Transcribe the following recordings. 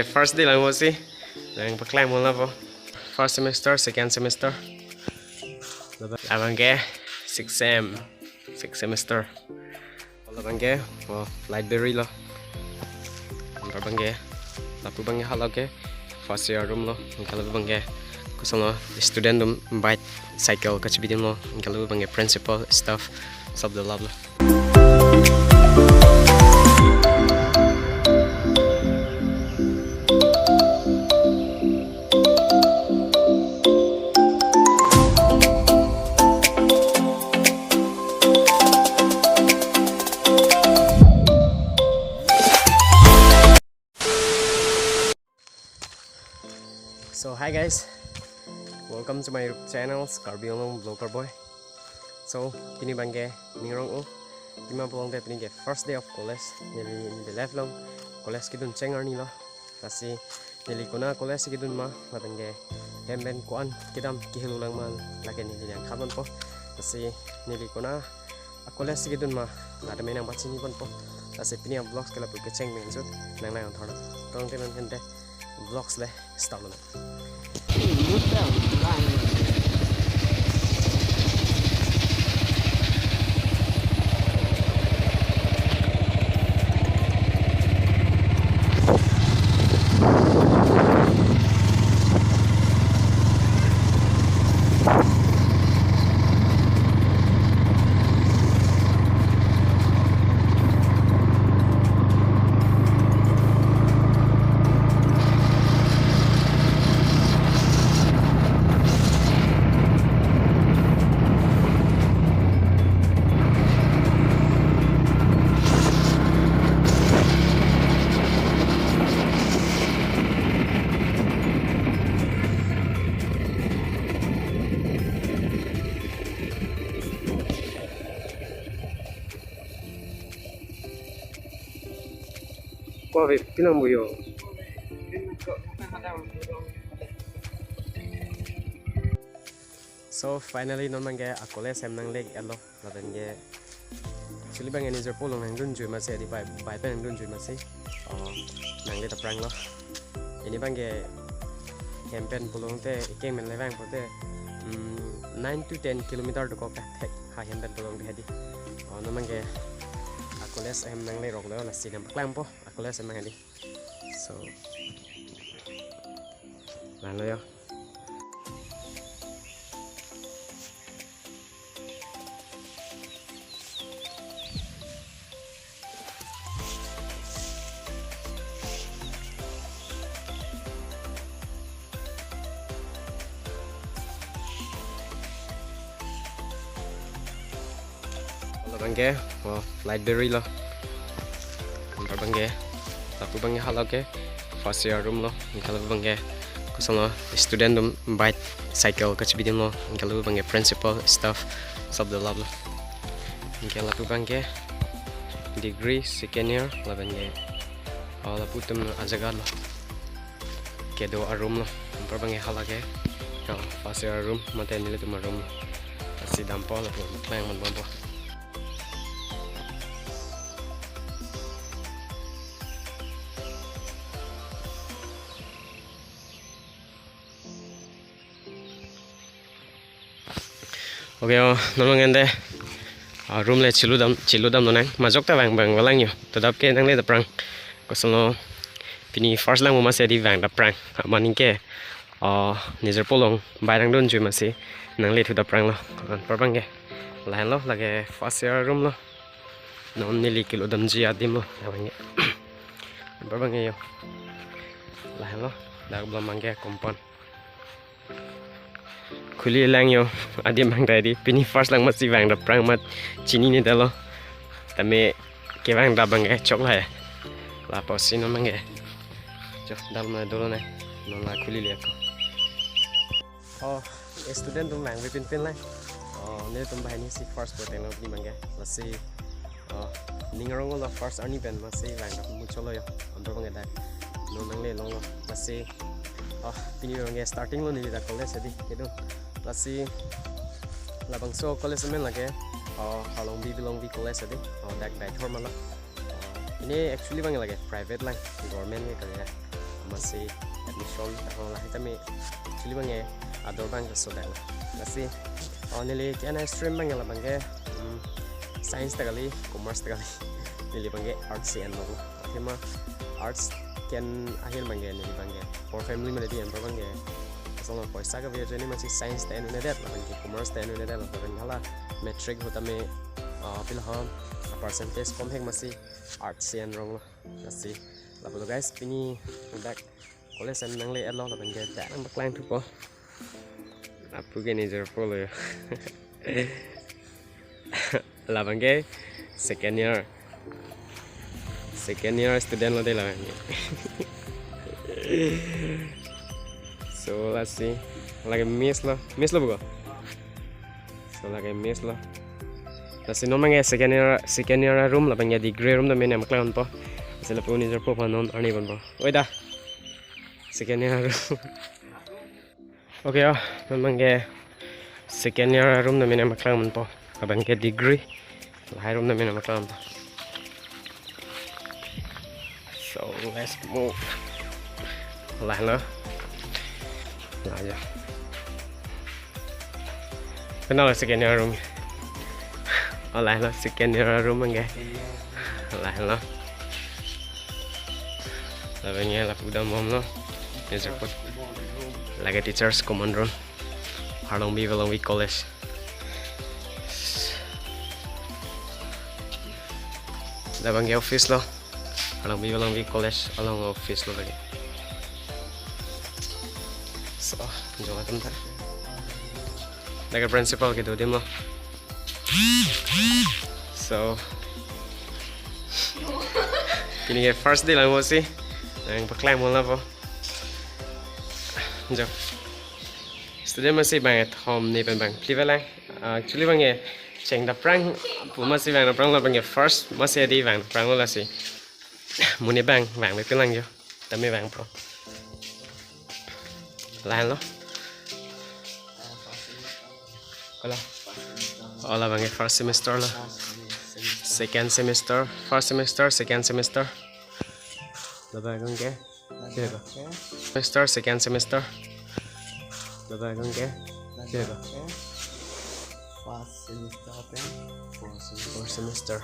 bangge first day lang mo si. Lang paklay mo na po. First semester, second semester. Bangge 6 semester. Wala bangge, oh library lo. Bangge. Lapu bangge halak ke first year room lo. Kalau bangge kusang lo student dum bike cycle kacbidim lo. Kalau bangge principal stuff sab the lab lo. So hi guys, welcome to my YouTube channel Scarbiolong Vlogger Boy. So kini bangge ningrong o kima pulang te pinige first day of college nili left long college kidun cengar ni lo kasi nili kuna college kidun ma matangge hemben kuan kidam kihilulang man lagi nili yang kapan po kasi nili kuna college kidun ma ada menang bacini pon po kasi pini vlogs kala pu keceng mensut nang nang thora tong te man hente vlogs le start lo. Kau pinang buyo. So finally non mangge akole sem nang leg allo laben ge actually bang any jerpo long nang dun ju masih di bai pen dun ju masih nang le taprang lo ini bang ge hempen pulong te ikeng men lewang pote 9 to 10 kilometer to ko ka ha hempen pulong de hadi non mangge akules em nang le rok lo la sinam paklang po akules em nang di so lan lo yo bangge oh library lo bangge lapu bangge halak ke first year room lo kalau bangge kusang lo student dum bike cycle kacbidim lo kalau bangge principal stuff sab the lab lo lapu bangge degree second year la bangge lapu tum ajaga lo kedo room lo bangge halak ke first year room mate nile tum room kasi dampo lapu klang mon bombo. Oke, nolong ende room le ciludam nonang majok ta bang walang yo tetap ke nang le da prang kosolo pini first lang mo masih di bang da prang maning ke nijer polong bairang don ju masih nang le thu da prang lo parbang ke lain lo lage first year room lo non nili kiludam ji adim lo bang ke parbang yo lain lo da blam mangge kompon kuli lang yo adi mang tadi pini first lang masih bang da prang mat chini ni dalo tame ke bang da bang chok la la posi no mang jo dal ma dolo na no la kuli le ko student tung lang pin la ne tum bahani si first po teng ni mang la si ningrong la first ani pen masih bang da mu cholo yo andor bang da no nang le long masih pini bang starting lo ni da college adi kedo lasi labang so college men lage halong bi college ade dak dak hormala ini actually bang lage private lang government ni kaya masih admission tahun lah kita chili bangge ador bang so dah masih nili kiana stream bangge lah bangge science takali commerce takali nili bangge arts and lo akhirnya arts kian akhir bangge nili bangge for family mana dia bangge asal paisa ka biar jadi masih science tak anu nedet lah bangge commerce tak anu nedet lah bangge hala metric hota me pilham percentage kom hek masih arts and rong lah masih lah betul guys ini udah college and nang le alo lah bangge tak nang baklang tu po apa gini jer po lo lah bangge second year student lo de lah bangge so let's see lagi miss lo bukan so lagi miss lo let's see no bangge second year room lah bangge degree room dah main yang baklang po sila po ni jer po panon ani bon po oi dah second year room okay bangge second year room dah main yang baklang po bangge degree high room dah main yang baklang po. So let's move. Lah lo. Lah ya. Kenal second year room. Lah lo second year room enggak. Lah lo. Lah bangge lah udah mom lo. Ni report. Lagi teachers common room. Harlong bi Velong Week College. Lah bangge office lo. Along bi college along office lo lagi. So, jangan tempat. Lagi principal gitu dim lo. So, ini ke first day lah mo sih. Yang paklang mo lah po. Jom. Student masih banget home ni bang. Pliva lang. Actually bang ceng da prang. Masih bang da prang lah bang first masih ada bang prang lo lah sih. Muni bang với tiếng Anh chưa? Tấm mấy bang pro. Lan lo. Là bằng cái first semester lo. Second semester, first semester, second semester. Là bằng cái kia cơ. Semester, second semester. Là bằng cái kia cơ. First semester, fourth semester.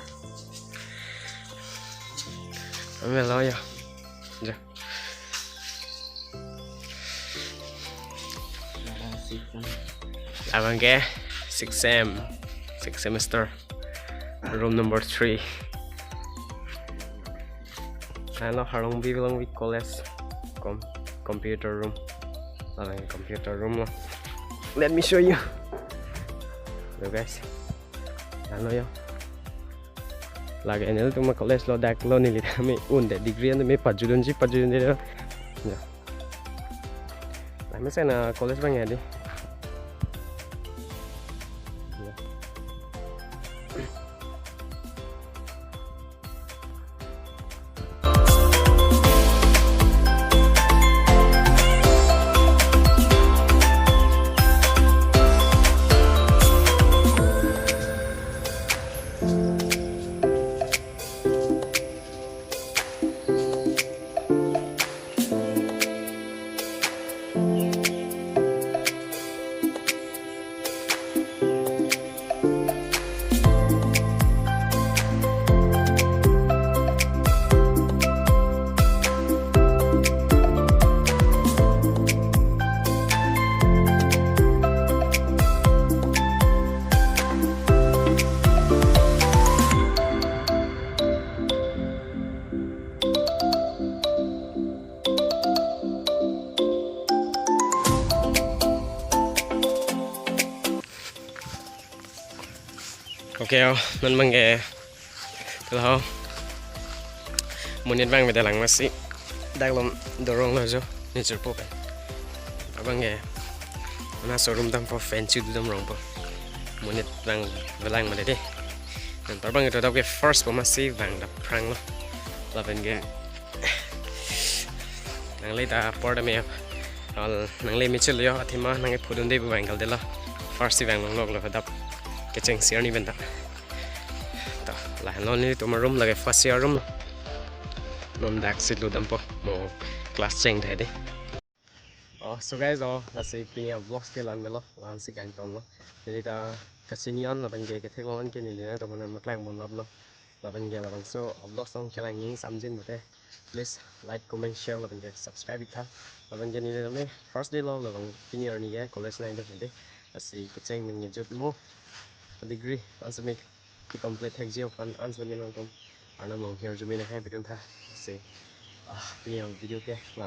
અમે લો યો જો abang ke 6 semester room number 3 ano Harlong bi Velong Week College computer room abang computer room lo let me show you lo guys ano yo lagi ini tuh mah college lo dak lo nih lihat kami unde degree anda me pajudan dia ya nah misalnya college bang ya di Okay, mình mang cái từ lâu muốn nhận bang về Đà Lạt mà xí đang làm đồ rong rồi chứ nên chụp bộ này bang cái nó showroom đâm for fan chụp đâm rong bộ muốn nhận bang về Đà Lạt mà đấy đi nên tao bang cái đầu cái first mà xí vàng đập prang luôn là bên cái năng lấy ta porta mẹ năng lấy michel yo thì mà năng cái phụ đơn đây bị vàng cái đấy là first xí vàng long là phải đập cái chừng xíu này bên đó, là nó này tụi mà room là cái first year room, non đặc xịt luôn đâm po, mồ class cheng thai de so guys là si pinya vlogs ke lan melo lan si kan tom lo jadi ta kasinian la bangge ke thek lon ke ni le to man maklang mon lo la bangge la bang so vlog song ke lang ning samjin bote please like comment share la bangge subscribe ka la bangge ni le first day lo la bang pinya ni ya college line de la si ke cheng min jut mo degree answer me ki complete thek jeo kan answer ni lo tom ana mo here ju me na hai bitum tha si pinya video ke la